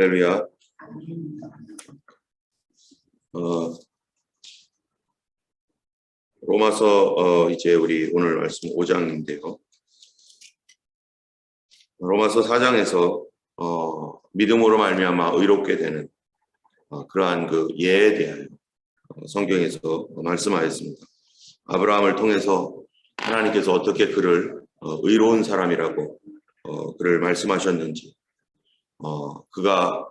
할렐루야. 로마서 이제 우리 오늘 말씀 5장인데요. 로마서 4장에서 믿음으로 말미암아 의롭게 되는 그러한 그 예에 대하여 성경에서 말씀하였습니다. 아브라함을 통해서 하나님께서 어떻게 그를 의로운 사람이라고 그를 말씀하셨는지, 그가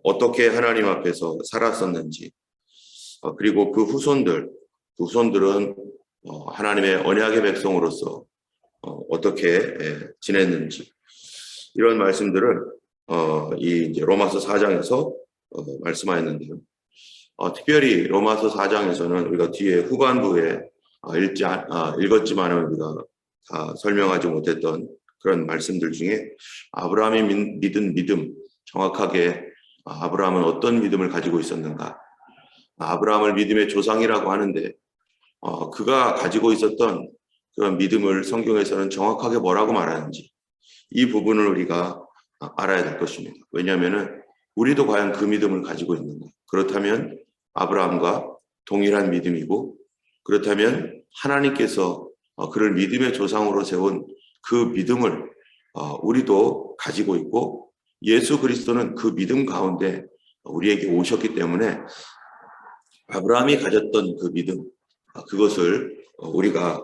어떻게 하나님 앞에서 살았었는지, 그리고 그 후손들은 하나님의 언약의 백성으로서 어떻게 지냈는지, 이런 말씀들을 이제 로마서 4장에서 말씀하였는데요. 특별히 로마서 4장에서는 우리가 뒤에 후반부에 읽었지만 우리가 다 설명하지 못했던 그런 말씀들 중에 아브라함이 믿은 믿음, 정확하게 아브라함은 어떤 믿음을 가지고 있었는가, 아브라함을 믿음의 조상이라고 하는데 그가 가지고 있었던 그런 믿음을 성경에서는 정확하게 뭐라고 말하는지, 이 부분을 우리가 알아야 될 것입니다. 왜냐하면 우리도 과연 그 믿음을 가지고 있는가, 그렇다면 아브라함과 동일한 믿음이고, 그렇다면 하나님께서 그를 믿음의 조상으로 세운 그 믿음을 우리도 가지고 있고, 예수 그리스도는 그 믿음 가운데 우리에게 오셨기 때문에 아브라함이 가졌던 그 믿음, 그것을 우리가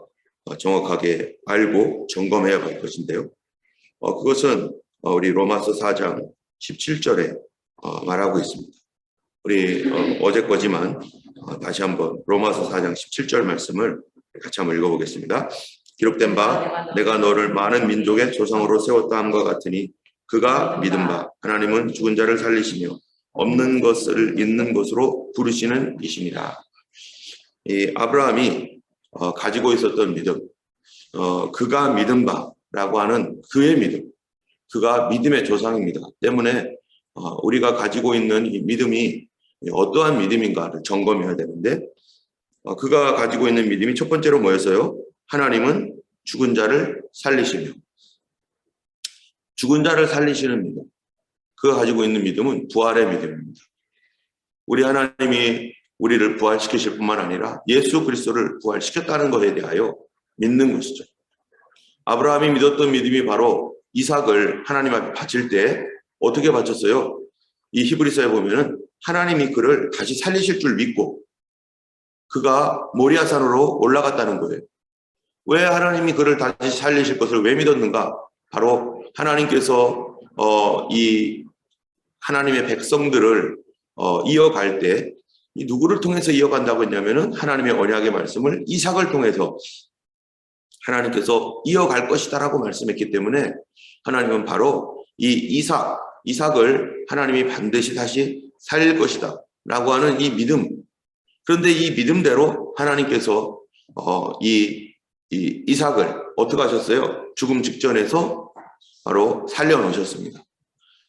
정확하게 알고 점검해야 할 것인데요. 그것은 우리 로마서 4장 17절에 말하고 있습니다. 우리 어제 거지만 다시 한번 로마서 4장 17절 말씀을 같이 한번 읽어보겠습니다. 기록된 바 내가 너를 많은 민족의 조상으로 세웠다 함과 같으니 그가 믿은 바 하나님은 죽은 자를 살리시며 없는 것을 있는 것으로 부르시는 이시니라. 이 아브라함이 가지고 있었던 믿음, 그가 믿은 바라고 하는 그의 믿음, 그가 믿음의 조상입니다. 때문에 우리가 가지고 있는 이 믿음이 어떠한 믿음인가를 점검해야 되는데, 그가 가지고 있는 믿음이 첫 번째로 뭐였어요? 하나님은 죽은 자를 살리시며, 죽은 자를 살리시는 믿음, 그가 가지고 있는 믿음은 부활의 믿음입니다. 우리 하나님이 우리를 부활시키실 뿐만 아니라 예수 그리스도를 부활시켰다는 것에 대하여 믿는 것이죠. 아브라함이 믿었던 믿음이 바로 이삭을 하나님 앞에 바칠 때 어떻게 바쳤어요? 이 히브리서에 보면은 하나님이 그를 다시 살리실 줄 믿고 그가 모리아산으로 올라갔다는 거예요. 왜 하나님이 그를 다시 살리실 것을 왜 믿었는가? 바로 하나님께서 이 하나님의 백성들을 이어갈 때 이 누구를 통해서 이어간다고 했냐면은 하나님의 언약의 말씀을 이삭을 통해서 하나님께서 이어갈 것이다라고 말씀했기 때문에 하나님은 바로 이 이삭을 하나님이 반드시 다시 살릴 것이다 라고 하는 이 믿음, 그런데 이 믿음대로 하나님께서 이 이삭을 어떻게 하셨어요? 죽음 직전에서 바로 살려놓으셨습니다.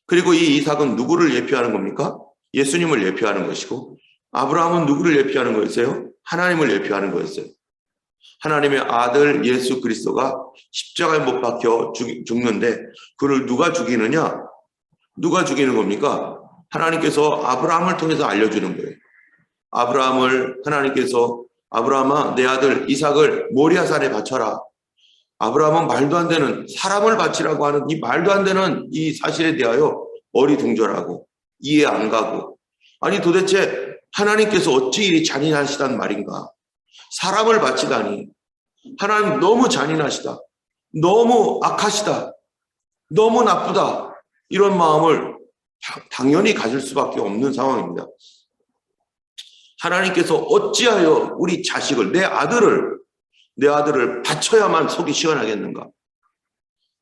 그리고 이 이삭은 누구를 예표하는 겁니까? 예수님을 예표하는 것이고, 아브라함은 누구를 예표하는 거였어요? 하나님을 예표하는 거였어요. 하나님의 아들 예수 그리스도가 십자가에 못 박혀 죽는데 그를 누가 죽이느냐? 누가 죽이는 겁니까? 하나님께서 아브라함을 통해서 알려주는 거예요. 하나님께서 아브라함아 내 아들 이삭을 모리아산에 바쳐라. 아브라함은 말도 안 되는 사람을 바치라고 하는 이 말도 안 되는 이 사실에 대하여 어리둥절하고 이해 안 가고, 아니 도대체 하나님께서 어찌 이리 잔인하시단 말인가? 사람을 바치다니, 하나님 너무 잔인하시다, 너무 악하시다, 너무 나쁘다, 이런 마음을 당연히 가질 수밖에 없는 상황입니다. 하나님께서 어찌하여 우리 자식을, 내 아들을 바쳐야만 속이 시원하겠는가?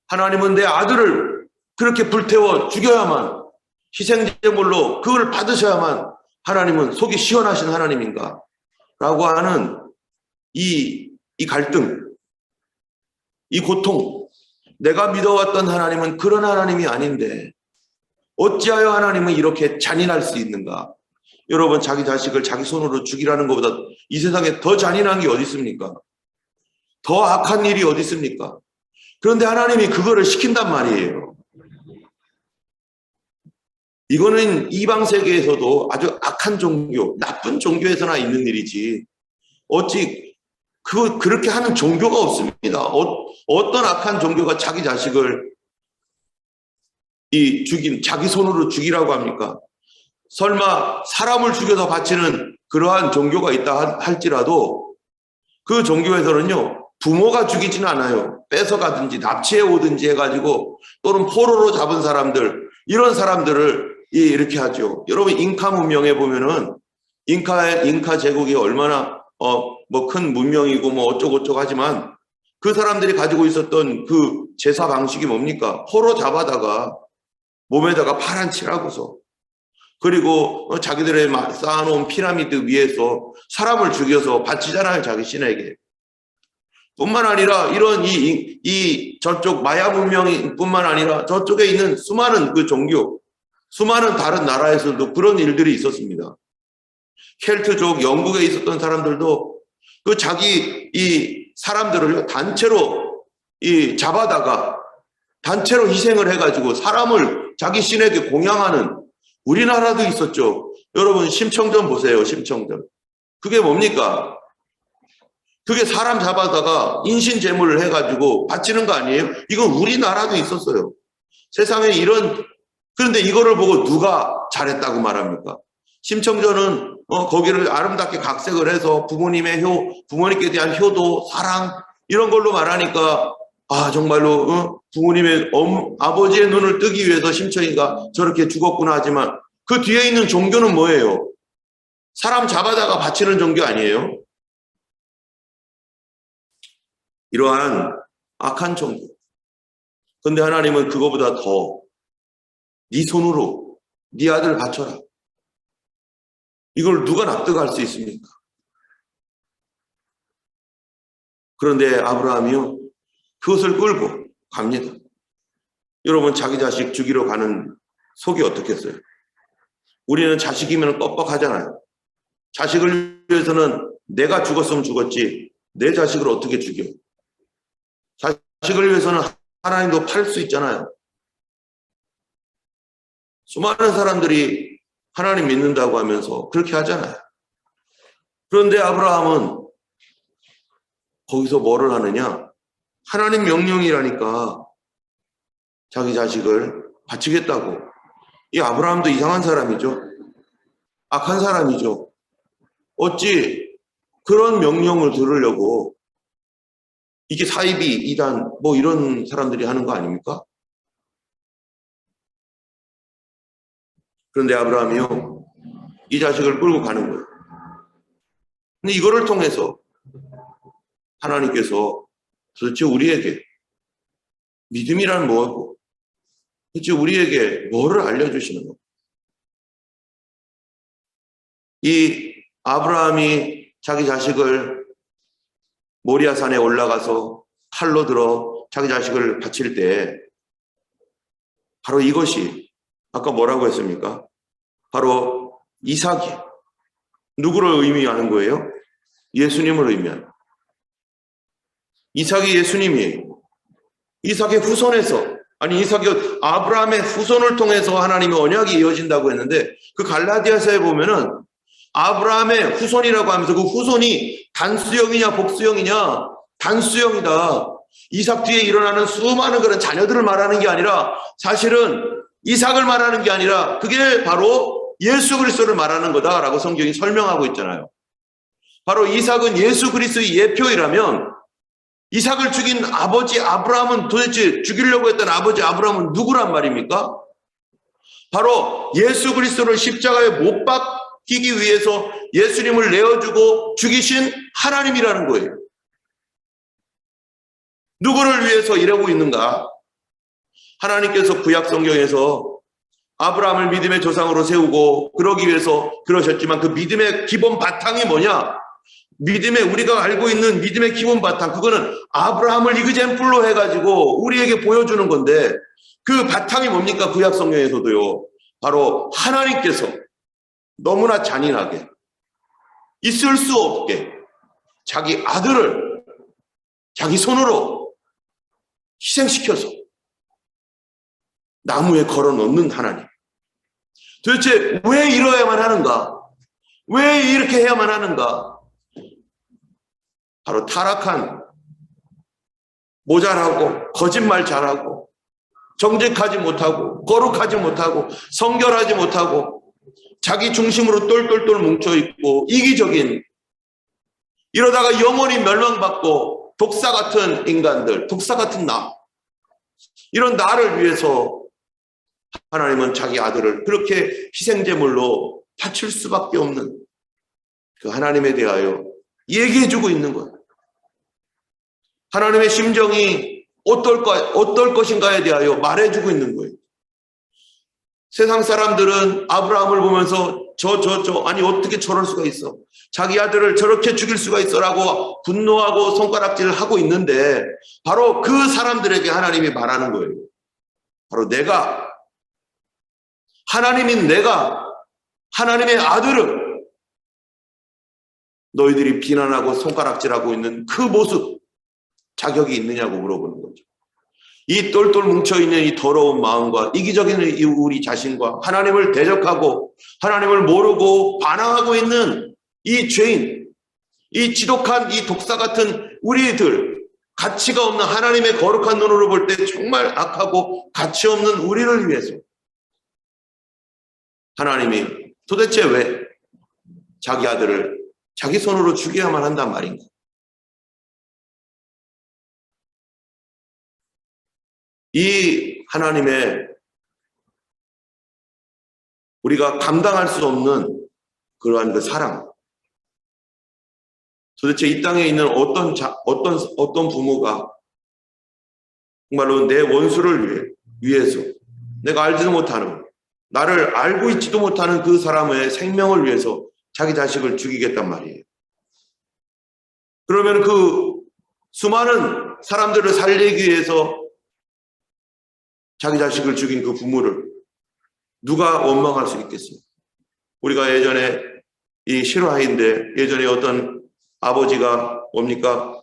하나님은 내 아들을 그렇게 불태워 죽여야만, 희생제물로 그걸 받으셔야만 하나님은 속이 시원하신 하나님인가? 라고 하는 이 갈등, 이 고통, 내가 믿어왔던 하나님은 그런 하나님이 아닌데 어찌하여 하나님은 이렇게 잔인할 수 있는가? 여러분, 자기 자식을 자기 손으로 죽이라는 것보다 이 세상에 더 잔인한 게 어디 있습니까? 더 악한 일이 어디 있습니까? 그런데 하나님이 그거를 시킨단 말이에요. 이거는 이방 세계에서도 아주 악한 종교, 나쁜 종교에서나 있는 일이지. 어찌 그렇게 하는 종교가 없습니다. 어떤 악한 종교가 자기 자식을 자기 손으로 죽이라고 합니까? 설마 사람을 죽여서 바치는 그러한 종교가 있다 할지라도 그 종교에서는요, 부모가 죽이지는 않아요. 뺏어가든지 납치해 오든지 해가지고 또는 포로로 잡은 사람들, 이런 사람들을 이렇게 하죠. 여러분, 잉카 문명에 보면은 잉카 제국이 얼마나 뭐 큰 문명이고 뭐 어쩌고저쩌고 하지만 그 사람들이 가지고 있었던 그 제사 방식이 뭡니까? 포로 잡아다가 몸에다가 파란 칠하고서, 그리고 자기들의 쌓아놓은 피라미드 위에서 사람을 죽여서 바치잖아요, 자기 신에게. 뿐만 아니라 이런 저쪽 마야 문명이 뿐만 아니라 저쪽에 있는 수많은 그 종교, 수많은 다른 나라에서도 그런 일들이 있었습니다. 켈트족, 영국에 있었던 사람들도 그 자기 사람들을 단체로 잡아다가 단체로 희생을 해가지고 사람을 자기 신에게 공양하는, 우리나라도 있었죠. 여러분, 심청전 보세요. 심청전. 그게 뭡니까? 그게 사람 잡아다가 인신제물을 해가지고 바치는 거 아니에요? 이건 우리나라도 있었어요. 세상에 그런데 이거를 보고 누가 잘했다고 말합니까? 심청전은 거기를 아름답게 각색을 해서 부모님께 대한 효도, 사랑, 이런 걸로 말하니까, 정말로 부모님의 아버지의 눈을 뜨기 위해서 심청이가 저렇게 죽었구나 하지만 그 뒤에 있는 종교는 뭐예요? 사람 잡아다가 바치는 종교 아니에요? 이러한 악한 종교. 근데 하나님은 그거보다 더, 네 손으로 네 아들 바쳐라. 이걸 누가 납득할 수 있습니까? 그런데 아브라함이요, 그것을 끌고 갑니다. 여러분, 자기 자식 죽이러 가는 속이 어떻겠어요? 우리는 자식이면 뻑뻑하잖아요. 자식을 위해서는 내가 죽었으면 죽었지 내 자식을 어떻게 죽여? 자식을 위해서는 하나님도 팔 수 있잖아요. 수많은 사람들이 하나님 믿는다고 하면서 그렇게 하잖아요. 그런데 아브라함은 거기서 뭐를 하느냐? 하나님 명령이라니까 자기 자식을 바치겠다고. 이 아브라함도 이상한 사람이죠. 악한 사람이죠. 어찌 그런 명령을 들으려고, 이게 사이비, 이단, 뭐 이런 사람들이 하는 거 아닙니까? 그런데 아브라함이요, 이 자식을 끌고 가는 거예요. 근데 이거를 통해서 하나님께서 도대체 우리에게 믿음이란 뭐고, 도대체 우리에게 뭐를 알려주시는 거? 이 아브라함이 자기 자식을 모리아산에 올라가서 칼로 들어 자기 자식을 바칠 때 바로 이것이, 아까 뭐라고 했습니까? 바로 이삭이 누구를 의미하는 거예요? 예수님을 의미하는. 이삭이 예수님이에요. 이삭의 후손에서, 아브라함의 후손을 통해서 하나님의 언약이 이어진다고 했는데, 그 갈라디아서에 보면은 아브라함의 후손이라고 하면서 그 후손이 단수형이냐 복수형이냐? 단수형이다. 이삭 뒤에 일어나는 수많은 그런 자녀들을 말하는 게 아니라, 사실은 이삭을 말하는 게 아니라 그게 바로 예수 그리스도를 말하는 거다라고 성경이 설명하고 있잖아요. 바로 이삭은 예수 그리스도의 예표이라면, 이삭을 죽인 아버지 아브라함은, 도대체 죽이려고 했던 아버지 아브라함은 누구란 말입니까? 바로 예수 그리스도를 십자가에 못 박히기 위해서 예수님을 내어주고 죽이신 하나님이라는 거예요. 누구를 위해서 이러고 있는가? 하나님께서 구약 성경에서 아브라함을 믿음의 조상으로 세우고 그러기 위해서 그러셨지만, 그 믿음의 기본 바탕이 뭐냐? 우리가 알고 있는 믿음의 기본 바탕, 그거는 아브라함을 이그젠플로 해가지고 우리에게 보여주는 건데, 그 바탕이 뭡니까? 구약 성경에서도요, 바로 하나님께서 너무나 잔인하게, 있을 수 없게 자기 아들을 자기 손으로 희생시켜서 나무에 걸어 놓는 하나님. 도대체 왜 이러야만 하는가? 왜 이렇게 해야만 하는가? 바로 타락한, 모자라고, 거짓말 잘하고, 정직하지 못하고, 거룩하지 못하고, 성결하지 못하고, 자기 중심으로 똘똘똘 뭉쳐있고, 이기적인, 이러다가 영원히 멸망받고, 독사 같은 인간들, 독사 같은 나, 이런 나를 위해서 하나님은 자기 아들을 그렇게 희생제물로 바칠 수밖에 없는 그 하나님에 대하여 얘기해주고 있는 거예요. 하나님의 심정이 어떨 것인가에 대하여 말해주고 있는 거예요. 세상 사람들은 아브라함을 보면서 아니 어떻게 저럴 수가 있어? 자기 아들을 저렇게 죽일 수가 있어라고 분노하고 손가락질을 하고 있는데 바로 그 사람들에게 하나님이 말하는 거예요. 바로 하나님인 내가 하나님의 아들을 너희들이 비난하고 손가락질하고 있는 그 모습 자격이 있느냐고 물어보는 거죠. 이 똘똘 뭉쳐있는 이 더러운 마음과 이기적인 우리 자신과 하나님을 대적하고 하나님을 모르고 반항하고 있는 이 죄인, 이 지독한 이 독사 같은 우리들, 가치가 없는 하나님의 거룩한 눈으로 볼 때 정말 악하고 가치 없는 우리를 위해서 하나님이 도대체 왜 자기 아들을 자기 손으로 죽여야만 한단 말인가? 이 하나님의 우리가 감당할 수 없는 그러한 그 사랑. 도대체 이 땅에 있는 어떤 부모가 정말로 내 원수를 위해서 내가 알지도 못하는, 나를 알고 있지도 못하는 그 사람의 생명을 위해서 자기 자식을 죽이겠단 말이에요. 그러면 그 수많은 사람들을 살리기 위해서 자기 자식을 죽인 그 부모를 누가 원망할 수 있겠어요? 우리가 예전에 이 실화인데 예전에 어떤 아버지가 뭡니까?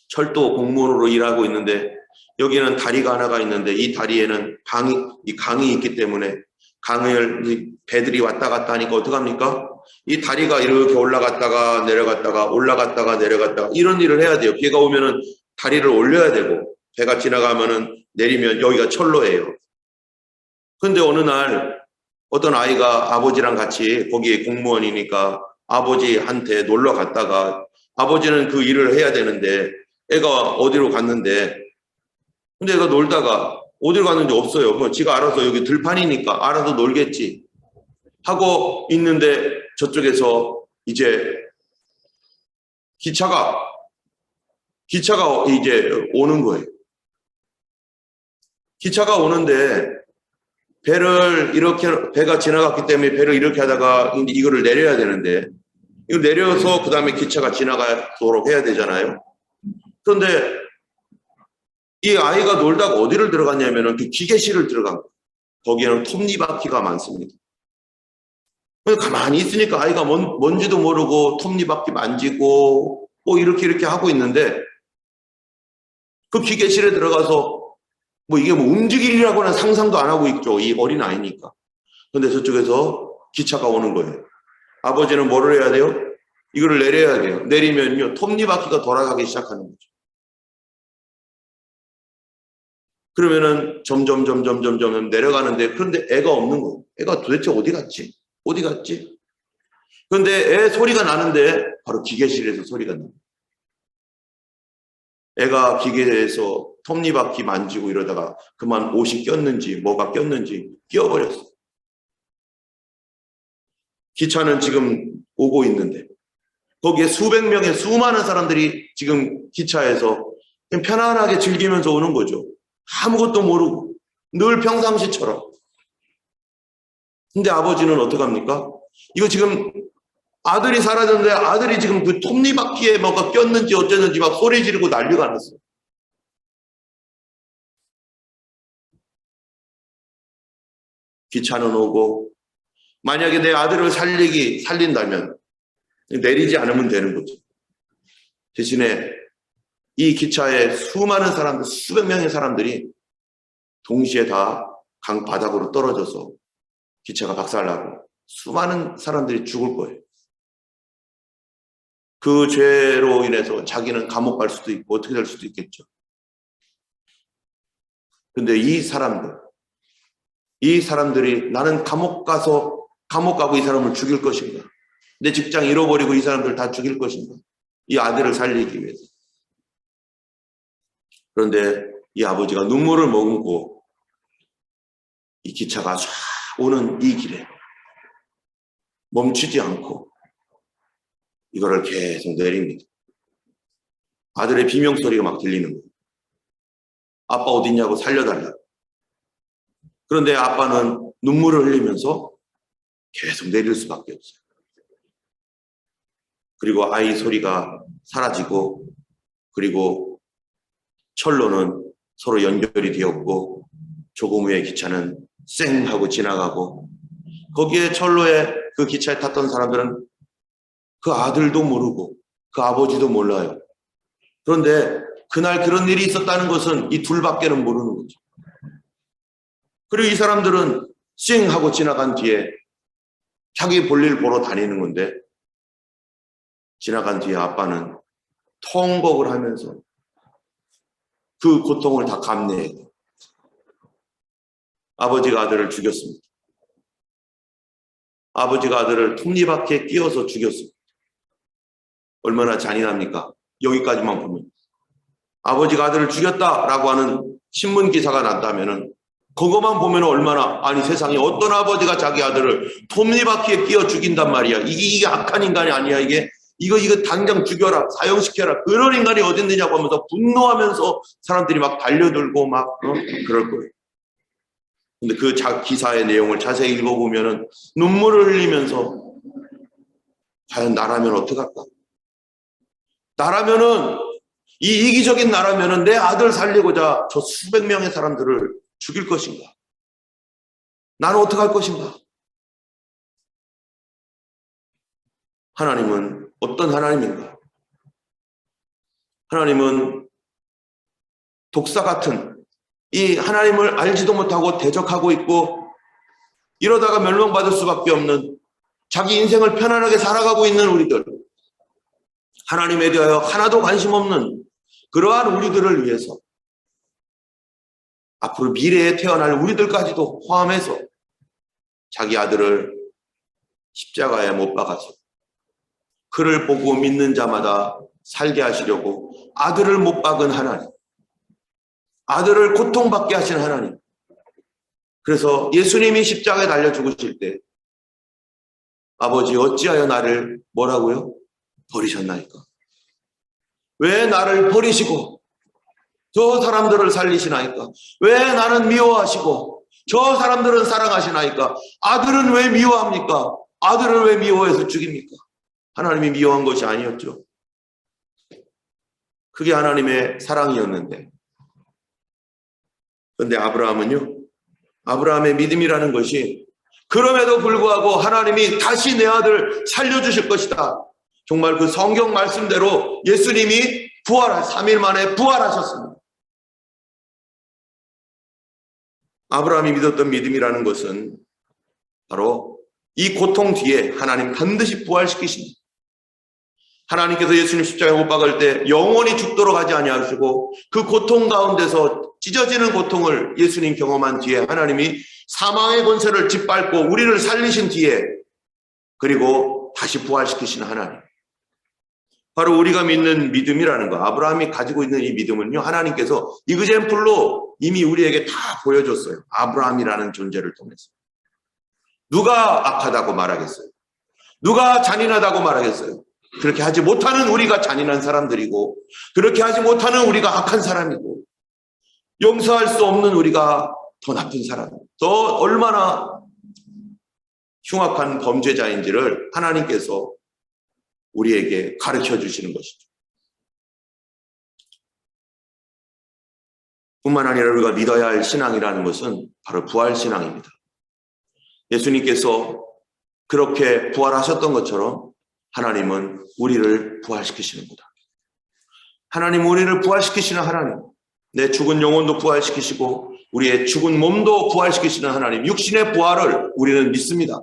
철도 공무원으로 일하고 있는데 여기는 다리가 하나가 있는데 이 다리에는 강이 있기 때문에 강을 배들이 왔다 갔다 하니까 어떡합니까? 이 다리가 이렇게 올라갔다가 내려갔다가 이런 일을 해야 돼요. 비가 오면은 다리를 올려야 되고 배가 지나가면은 내리면 여기가 철로예요. 근데 어느 날 어떤 아이가 아버지랑 같이 거기에 공무원이니까 아버지한테 놀러 갔다가 아버지는 그 일을 해야 되는데 애가 어디로 갔는데 근데 애가 놀다가 어디로 갔는지 없어요. 뭐 지가 알아서 여기 들판이니까 알아서 놀겠지 하고 있는데 저쪽에서 이제 기차가 이제 오는 거예요. 기차가 오는데 배가 지나갔기 때문에 배를 이렇게 하다가 이거를 내려야 되는데 이거 내려서 그 다음에 기차가 지나가도록 해야 되잖아요. 그런데 이 아이가 놀다가 어디를 들어갔냐면은 그 기계실을 들어간 거예요. 거기에는 톱니바퀴가 많습니다. 가만히 있으니까 아이가 뭔지도 모르고 톱니바퀴 만지고 뭐 이렇게 하고 있는데 그 기계실에 들어가서 뭐 이게 뭐 움직일 일이라고는 상상도 안 하고 있죠. 이 어린 아이니까. 근데 저쪽에서 기차가 오는 거예요. 아버지는 뭐를 해야 돼요? 이거를 내려야 돼요. 내리면요 톱니바퀴가 돌아가기 시작하는 거죠. 그러면은 점점 내려가는데 그런데 애가 없는 거예요. 애가 도대체 어디 갔지? 그런데 애 소리가 나는데 바로 기계실에서 소리가 나요. 애가 기계에서 톱니바퀴 만지고 이러다가 그만 옷이 꼈는지 뭐가 꼈는지 끼어버렸어. 기차는 지금 오고 있는데 거기에 수백 명의 수많은 사람들이 지금 기차에서 그냥 편안하게 즐기면서 오는 거죠. 아무것도 모르고 늘 평상시처럼. 근데 아버지는 어떡합니까? 이거 지금 아들이 사라졌는데 아들이 지금 그 톱니바퀴에 뭐가 꼈는지 어쨌는지 막 소리 지르고 난리가 났어요. 기차는 오고 만약에 내 아들을 살린다면 내리지 않으면 되는 거죠. 대신에 이 기차에 수많은 사람들, 수백 명의 사람들이 동시에 다 강바닥으로 떨어져서 기차가 박살나고 수많은 사람들이 죽을 거예요. 그 죄로 인해서 자기는 감옥 갈 수도 있고 어떻게 될 수도 있겠죠. 근데 이 사람들이 나는 감옥 가고 이 사람을 죽일 것인가? 내 직장 잃어버리고 이 사람들 다 죽일 것인가? 이 아들을 살리기 위해서. 그런데 이 아버지가 눈물을 머금고 이 기차가 쫙 오는 이 길에 멈추지 않고 이거를 계속 내립니다. 아들의 비명소리가 막 들리는 거예요. 아빠 어딨냐고 살려달라. 그런데 아빠는 눈물을 흘리면서 계속 내릴 수밖에 없어요. 그리고 아이 소리가 사라지고, 그리고 철로는 서로 연결이 되었고, 조금 후에 기차는 쌩 하고 지나가고, 거기에 철로에 그 기차에 탔던 사람들은 그 아들도 모르고 그 아버지도 몰라요. 그런데 그날 그런 일이 있었다는 것은 이 둘밖에는 모르는 거죠. 그리고 이 사람들은 쌩 하고 지나간 뒤에 자기 볼일 보러 다니는 건데, 지나간 뒤에 아빠는 통곡을 하면서 그 고통을 다 감내해야 돼요. 아버지가 아들을 죽였습니다. 아버지가 아들을 톱니바퀴에 끼워서 죽였습니다. 얼마나 잔인합니까? 여기까지만 보면. 아버지가 아들을 죽였다라고 하는 신문 기사가 났다면은 그것만 보면 얼마나, 아니 세상에 어떤 아버지가 자기 아들을 톱니바퀴에 끼워 죽인단 말이야. 이게 악한 인간이 아니야. 이거 당장 죽여라, 사형시켜라. 그런 인간이 어딨느냐고 하면서 분노하면서 사람들이 막 달려들고 막 그럴 거예요. 근데 그 기사의 내용을 자세히 읽어보면은 눈물을 흘리면서 과연 나라면 어떡할까? 나라면은, 이 이기적인 나라면은 내 아들 살리고자 저 수백 명의 사람들을 죽일 것인가? 나는 어떡할 것인가? 하나님은 어떤 하나님인가? 하나님은 독사 같은, 이 하나님을 알지도 못하고 대적하고 있고 이러다가 멸망받을 수밖에 없는, 자기 인생을 편안하게 살아가고 있는 우리들, 하나님에 대하여 하나도 관심 없는 그러한 우리들을 위해서, 앞으로 미래에 태어날 우리들까지도 포함해서 자기 아들을 십자가에 못 박아서 그를 보고 믿는 자마다 살게 하시려고 아들을 못 박은 하나님, 아들을 고통받게 하신 하나님. 그래서 예수님이 십자가에 달려 죽으실 때 아버지 어찌하여 나를 뭐라고요? 버리셨나이까? 왜 나를 버리시고 저 사람들을 살리시나이까? 왜 나는 미워하시고 저 사람들은 사랑하시나이까? 아들은 왜 미워합니까? 아들을 왜 미워해서 죽입니까? 하나님이 미워한 것이 아니었죠. 그게 하나님의 사랑이었는데, 그런데 아브라함은요, 아브라함의 믿음이라는 것이 그럼에도 불구하고 하나님이 다시 내 아들 살려주실 것이다, 정말 그 성경 말씀대로 예수님이 3일 만에 부활하셨습니다. 아브라함이 믿었던 믿음이라는 것은 바로 이 고통 뒤에 하나님 반드시 부활시키신다. 하나님께서 예수님 십자가에 못 박을 때 영원히 죽도록 하지 아니하시고 그 고통 가운데서 찢어지는 고통을 예수님 경험한 뒤에 하나님이 사망의 권세를 짓밟고 우리를 살리신 뒤에, 그리고 다시 부활시키신 하나님, 바로 우리가 믿는 믿음이라는 거, 아브라함이 가지고 있는 이 믿음은요, 하나님께서 이그젠플로 이미 우리에게 다 보여줬어요. 아브라함이라는 존재를 통해서. 누가 악하다고 말하겠어요? 누가 잔인하다고 말하겠어요? 그렇게 하지 못하는 우리가 잔인한 사람들이고, 그렇게 하지 못하는 우리가 악한 사람이고, 용서할 수 없는 우리가 더 나쁜 사람, 더 얼마나 흉악한 범죄자인지를 하나님께서 우리에게 가르쳐 주시는 것이죠. 뿐만 아니라 우리가 믿어야 할 신앙이라는 것은 바로 부활신앙입니다. 예수님께서 그렇게 부활하셨던 것처럼 하나님은 우리를 부활시키시는구나. 하나님, 우리를 부활시키시는 하나님, 내 죽은 영혼도 부활시키시고 우리의 죽은 몸도 부활시키시는 하나님, 육신의 부활을 우리는 믿습니다.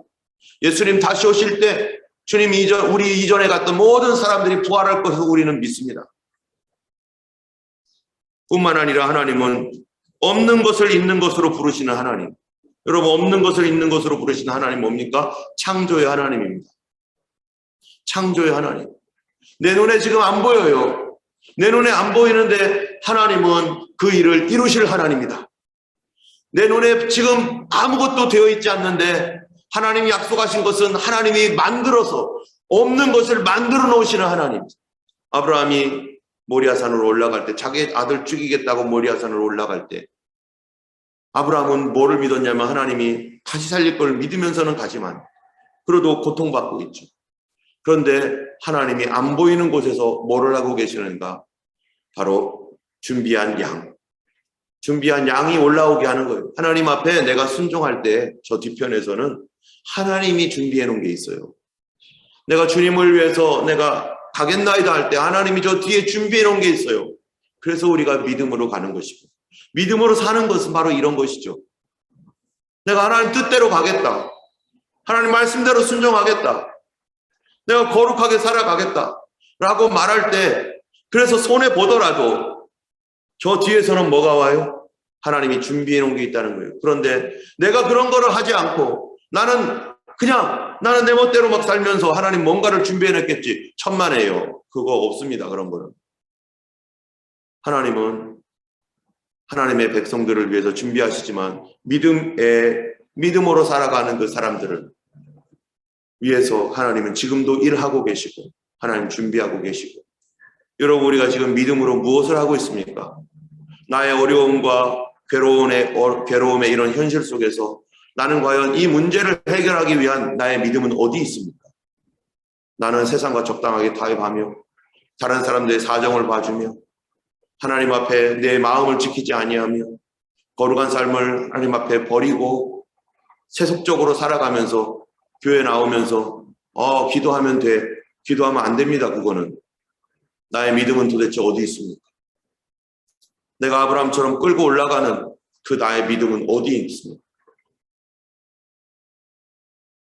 예수님 다시 오실 때 주님 우리 이전에 갔던 모든 사람들이 부활할 것을 우리는 믿습니다. 뿐만 아니라 하나님은 없는 것을 있는 것으로 부르시는 하나님. 여러분, 없는 것을 있는 것으로 부르시는 하나님 뭡니까? 창조의 하나님입니다. 창조의 하나님. 내 눈에 지금 안 보여요. 내 눈에 안 보이는데 하나님은 그 일을 이루실 하나님이다. 내 눈에 지금 아무것도 되어 있지 않는데 하나님이 약속하신 것은 하나님이 만들어서 없는 것을 만들어 놓으시는 하나님. 아브라함이 모리아산으로 올라갈 때, 자기 아들 죽이겠다고 모리아산으로 올라갈 때 아브라함은 뭐를 믿었냐면 하나님이 다시 살릴 걸 믿으면서는 가지만 그래도 고통받고 있죠. 그런데 하나님이 안 보이는 곳에서 뭐를 하고 계시는가? 바로 준비한 양이 올라오게 하는 거예요. 하나님 앞에 내가 순종할 때 저 뒤편에서는 하나님이 준비해 놓은 게 있어요. 내가 주님을 위해서 내가 가겠나이다 할 때 하나님이 저 뒤에 준비해 놓은 게 있어요. 그래서 우리가 믿음으로 가는 것이고, 믿음으로 사는 것은 바로 이런 것이죠. 내가 하나님 뜻대로 가겠다. 하나님 말씀대로 순종하겠다. 내가 거룩하게 살아가겠다. 라고 말할 때, 그래서 손해 보더라도 저 뒤에서는 뭐가 와요? 하나님이 준비해 놓은 게 있다는 거예요. 그런데 내가 그런 거를 하지 않고 나는 내 멋대로 막 살면서 하나님 뭔가를 준비해 놨겠지. 천만에요. 그거 없습니다. 그런 거는. 하나님은 하나님의 백성들을 위해서 준비하시지만 믿음으로 살아가는 그 사람들을 위해서 하나님은 지금도 일하고 계시고 하나님 준비하고 계시고, 여러분, 우리가 지금 믿음으로 무엇을 하고 있습니까? 나의 어려움과 괴로움의 이런 현실 속에서 나는 과연 이 문제를 해결하기 위한 나의 믿음은 어디 있습니까? 나는 세상과 적당하게 타협하며 다른 사람들의 사정을 봐주며 하나님 앞에 내 마음을 지키지 아니하며 거룩한 삶을 하나님 앞에 버리고 세속적으로 살아가면서 교회 나오면서 기도하면 돼. 기도하면 안 됩니다. 그거는. 나의 믿음은 도대체 어디 있습니까? 내가 아브라함처럼 끌고 올라가는 그 나의 믿음은 어디 있습니까?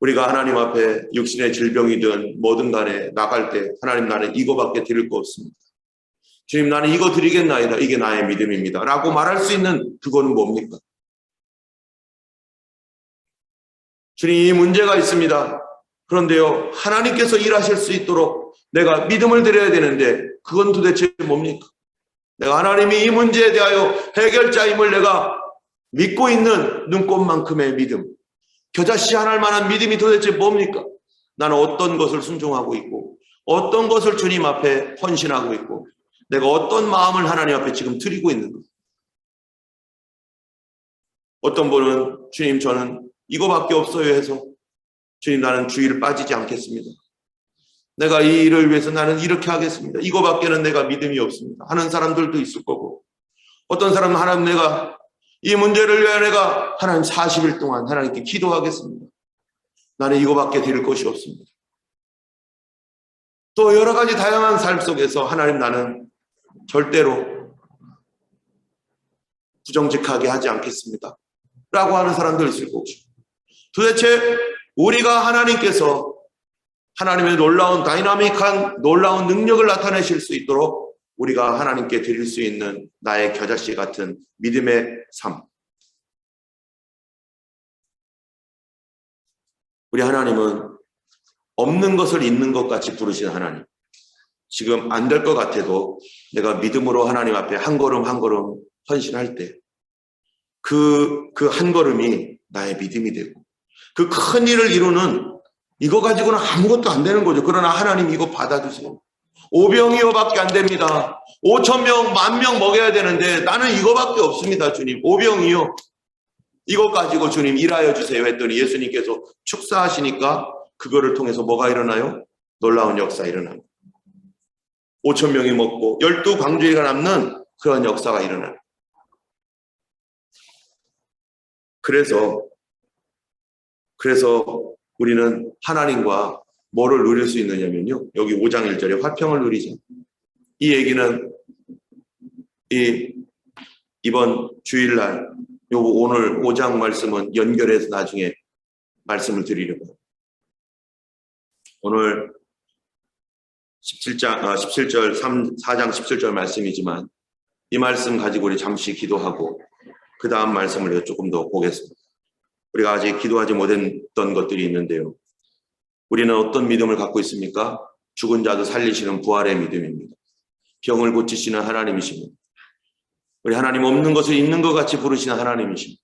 우리가 하나님 앞에 육신의 질병이든 뭐든 간에 나갈 때 하나님, 나는 이거밖에 드릴 거 없습니다. 주님, 나는 이거 드리겠나이다. 이게 나의 믿음입니다. 라고 말할 수 있는 그거는 뭡니까? 주님, 이 문제가 있습니다. 그런데요, 하나님께서 일하실 수 있도록 내가 믿음을 드려야 되는데 그건 도대체 뭡니까? 내가 하나님이 이 문제에 대하여 해결자임을 내가 믿고 있는 눈꽃만큼의 믿음, 겨자씨 하나할 만한 믿음이 도대체 뭡니까? 나는 어떤 것을 순종하고 있고 어떤 것을 주님 앞에 헌신하고 있고 내가 어떤 마음을 하나님 앞에 지금 드리고 있는가? 어떤 분은 주님, 저는 이거밖에 없어요 해서 주님, 나는 주의를 빠지지 않겠습니다. 내가 이 일을 위해서 나는 이렇게 하겠습니다. 이거밖에는 내가 믿음이 없습니다. 하는 사람들도 있을 거고, 어떤 사람은 하나님, 내가 이 문제를 위해 내가 하나님 40일 동안 하나님께 기도하겠습니다. 나는 이거밖에 드릴 것이 없습니다. 또 여러 가지 다양한 삶 속에서 하나님, 나는 절대로 부정직하게 하지 않겠습니다. 라고 하는 사람도 있을 것이고, 도대체 우리가 하나님께서 하나님의 놀라운 다이나믹한 놀라운 능력을 나타내실 수 있도록 우리가 하나님께 드릴 수 있는 나의 겨자씨 같은 믿음의 삶. 우리 하나님은 없는 것을 있는 것 같이 부르시는 하나님. 지금 안 될 것 같아도 내가 믿음으로 하나님 앞에 한 걸음 한 걸음 헌신할 때 그 한 걸음이 나의 믿음이 되고, 그 큰 일을 이루는, 이거 가지고는 아무것도 안 되는 거죠. 그러나 하나님, 이거 받아주세요. 5병이어밖에 안 됩니다. 5,000명, 10,000명 먹여야 되는데 나는 이거밖에 없습니다. 주님, 5병이요. 이거 가지고 주님 일하여 주세요 했더니 예수님께서 축사하시니까 그거를 통해서 뭐가 일어나요? 놀라운 역사 일어납니다. 5,000명이 먹고 12방주리가 남는 그런 역사가 일어나요. 그래서 우리는 하나님과 뭐를 누릴 수 있느냐면요, 여기 5장 1절에 화평을 누리죠. 이 얘기는 이번 주일날 요 오늘 5장 말씀은 연결해서 나중에 말씀을 드리려고. 오늘 4장 17절 말씀이지만 이 말씀 가지고 우리 잠시 기도하고 그 다음 말씀을 조금 더 보겠습니다. 우리가 아직 기도하지 못했던 것들이 있는데요. 우리는 어떤 믿음을 갖고 있습니까? 죽은 자도 살리시는 부활의 믿음입니다. 병을 고치시는 하나님이십니다. 우리 하나님 없는 것을 있는 것 같이 부르시는 하나님이십니다.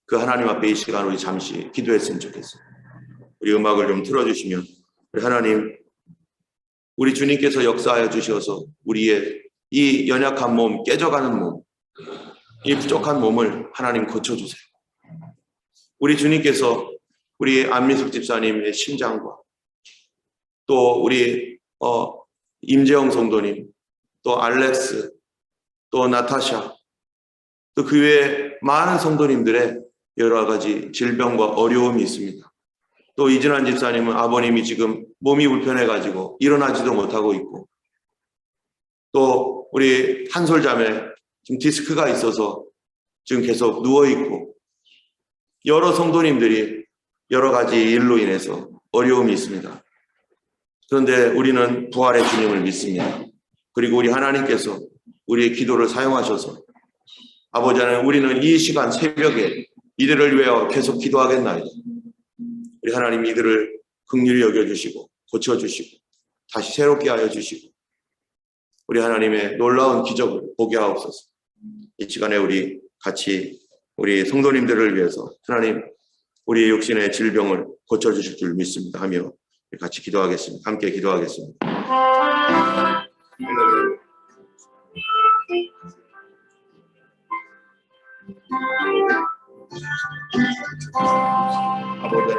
그 하나님 앞에 이 시간 우리 잠시 기도했으면 좋겠어요. 우리 음악을 좀 틀어주시면 우리 하나님, 우리 주님께서 역사하여 주셔서 우리의 이 연약한 몸, 깨져가는 몸, 이 부족한 몸을 하나님 고쳐주세요. 우리 주님께서 우리 안미숙 집사님의 심장과 또 우리 임재영 성도님, 또 알렉스, 또 나타샤, 또 그 외에 많은 성도님들의 여러 가지 질병과 어려움이 있습니다. 또 이진환 집사님은 아버님이 지금 몸이 불편해가지고 일어나지도 못하고 있고, 또 우리 한솔자매 지금 디스크가 있어서 지금 계속 누워있고, 여러 성도님들이 여러 가지 일로 인해서 어려움이 있습니다. 그런데 우리는 부활의 주님을 믿습니다. 그리고 우리 하나님께서 우리의 기도를 사용하셔서 아버지 하나님, 우리는 이 시간 새벽에 이들을 위하여 계속 기도하겠나이다. 우리 하나님 이들을 긍휼히 여겨주시고 고쳐주시고 다시 새롭게 하여 주시고 우리 하나님의 놀라운 기적을 보게 하옵소서. 이 시간에 우리 같이 우리 성도님들을 위해서 하나님 우리의 육신의 질병을 고쳐주실 줄 믿습니다 하며 같이 기도하겠습니다. 함께 기도하겠습니다. 아버지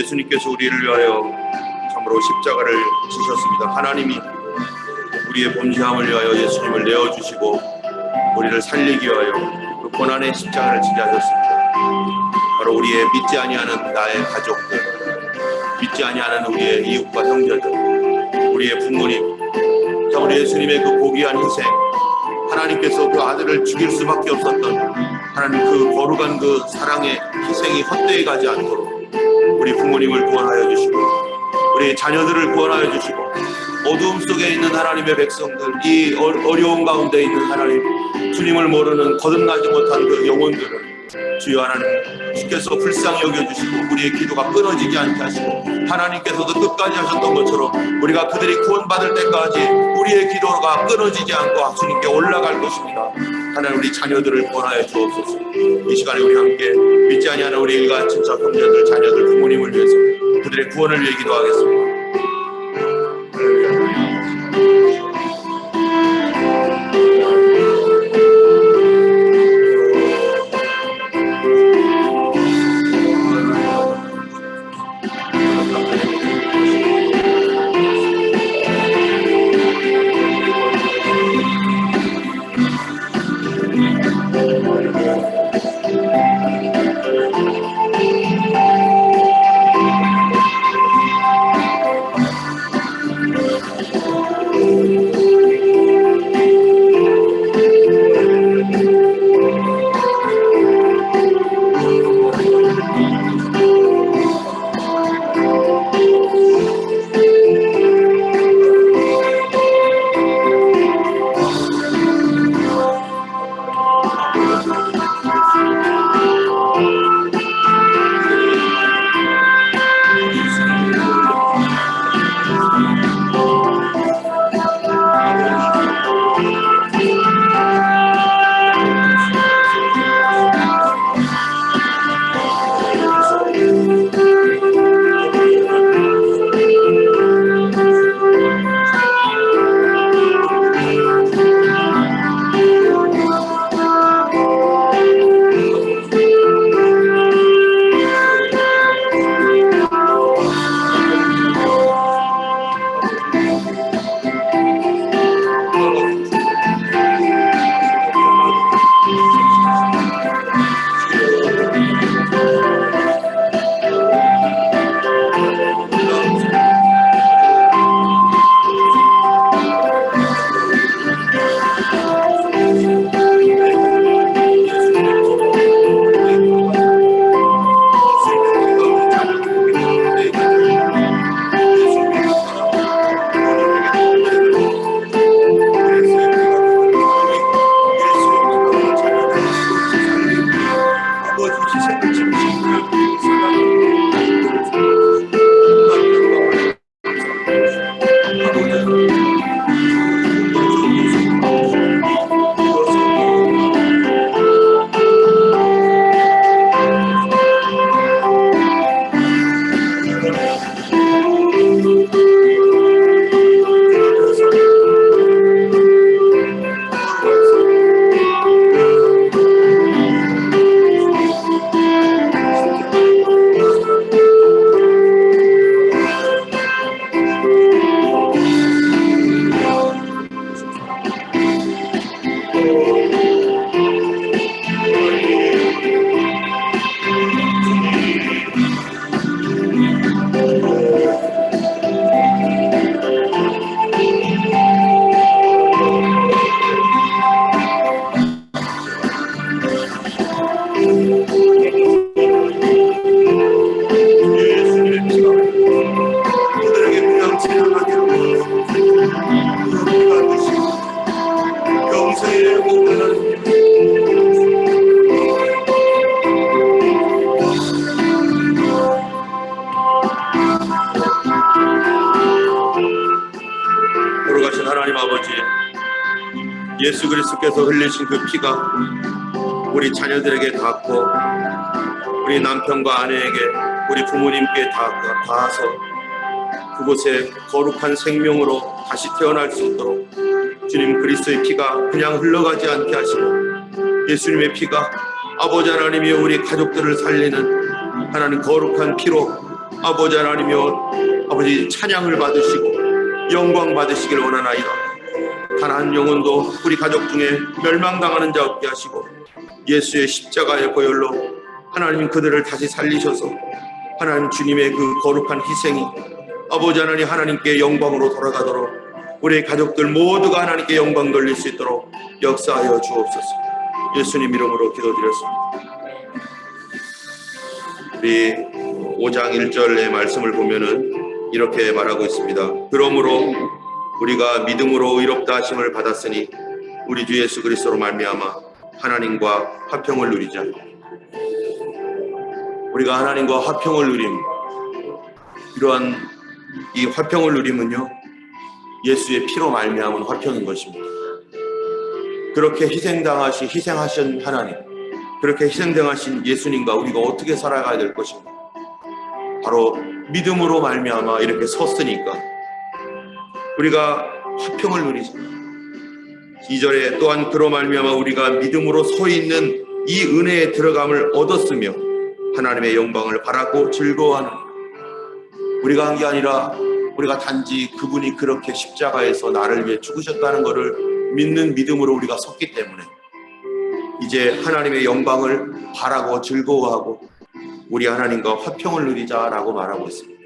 예수님께서 우리를 위하여 참으로 십자가를 지셨습니다. 하나님이 우리의 범죄함을 위하여 예수님을 내어주시고 우리를 살리기 위하여 그 고난의 십자가를 지게 하셨습니다. 바로 우리의 믿지 아니하는 나의 가족들, 믿지 아니하는 우리의 이웃과 형제들, 우리의 부모님, 자, 우리 예수님의 그 고귀한 희생, 하나님께서 그 아들을 죽일 수밖에 없었던 하나님 그 거룩한 그 사랑의 희생이 헛되이 가지 않도록 우리 부모님을 구원하여 주시고, 우리 자녀들을 구원하여 주시고, 어두움 속에 있는 하나님의 백성들, 이 어려운 가운데 있는 하나님, 주님을 모르는 거듭나지 못한 그 영혼들을 주여 하나님 주께서 불쌍히 여겨주시고, 우리의 기도가 끊어지지 않게 하시고, 하나님께서도 끝까지 하셨던 것처럼 우리가 그들이 구원받을 때까지 우리의 기도가 끊어지지 않고 주님께 올라갈 것입니다. 하나님, 우리 자녀들을 구원하여 주옵소서. 이 시간에 우리 함께 믿지 아니하는 우리 일가 친척 형제들, 자녀들, 부모님을 위해서 그들의 구원을 위해 기도하겠습니다. 예수 그리스도께서 흘리신 그 피가 우리 자녀들에게 닿고 우리 남편과 아내에게 우리 부모님께 닿아서 그곳에 거룩한 생명으로 다시 태어날 수 있도록 주님 그리스도의 피가 그냥 흘러가지 않게 하시고 예수님의 피가 아버지 하나님이 우리 가족들을 살리는 하나님 거룩한 피로 아버지 하나님이 아버지 찬양을 받으시고 영광 받으시길 원하나이다. 단 한 영혼도 우리 가족 중에 멸망당하는 자 없게 하시고 예수의 십자가의 보혈로 하나님 그들을 다시 살리셔서 하나님 주님의 그 거룩한 희생이 아버지 하나님 하나님께 영광으로 돌아가도록 우리 가족들 모두가 하나님께 영광 돌릴 수 있도록 역사하여 주옵소서. 예수님 이름으로 기도드렸습니다. 우리 5장 1절의 말씀을 보면은 이렇게 말하고 있습니다. 그러므로 우리가 믿음으로 의롭다 하심을 받았으니 우리 주 예수 그리스도로 말미암아 하나님과 화평을 누리자. 우리가 하나님과 화평을 누림, 이러한 이 화평을 누림은요, 예수의 피로 말미암은 화평인 것입니다. 그렇게 희생하신 하나님, 그렇게 희생당하신 예수님과 우리가 어떻게 살아가야 될 것인가? 바로 믿음으로 말미암아 이렇게 섰으니까 우리가 화평을 누리자. 2절에 또한 그로 말미암아 우리가 믿음으로 서 있는 이 은혜에 들어감을 얻었으며 하나님의 영광을 바라고 즐거워하는, 우리가 한 게 아니라 우리가 단지 그분이 그렇게 십자가에서 나를 위해 죽으셨다는 것을 믿는 믿음으로 우리가 섰기 때문에 이제 하나님의 영광을 바라고 즐거워하고 우리 하나님과 화평을 누리자라고 말하고 있습니다.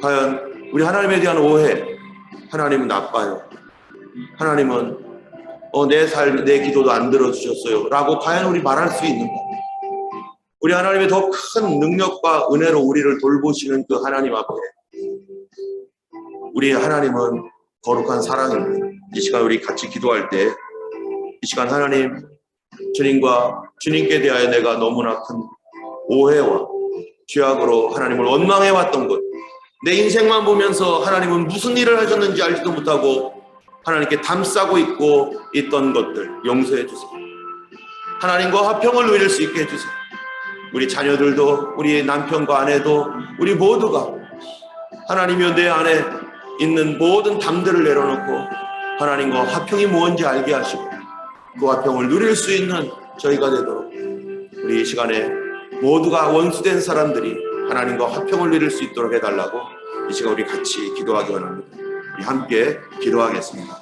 과연 우리 하나님에 대한 오해, 하나님은 나빠요, 하나님은 내 기도도 안 들어주셨어요 라고 과연 우리 말할 수 있는가? 우리 하나님의 더 큰 능력과 은혜로 우리를 돌보시는 그 하나님 앞에 우리 하나님은 거룩한 사랑입니다. 이 시간 우리 같이 기도할 때 이 시간 하나님, 주님과 주님께 대하여 내가 너무나 큰 오해와 죄악으로 하나님을 원망해왔던 것, 내 인생만 보면서 하나님은 무슨 일을 하셨는지 알지도 못하고 하나님께 담싸고 있던 것들 용서해 주세요. 하나님과 화평을 누릴 수 있게 해주세요. 우리 자녀들도, 우리 남편과 아내도, 우리 모두가 하나님이여 내 안에 있는 모든 담들을 내려놓고 하나님과 화평이 뭔지 알게 하시고 그 화평을 누릴 수 있는 저희가 되도록 우리 이 시간에 모두가 원수된 사람들이 하나님과 화평을 누릴 수 있도록 해달라고 이 시간 우리 같이 기도하기 원합니다. 우리 함께 기도하겠습니다.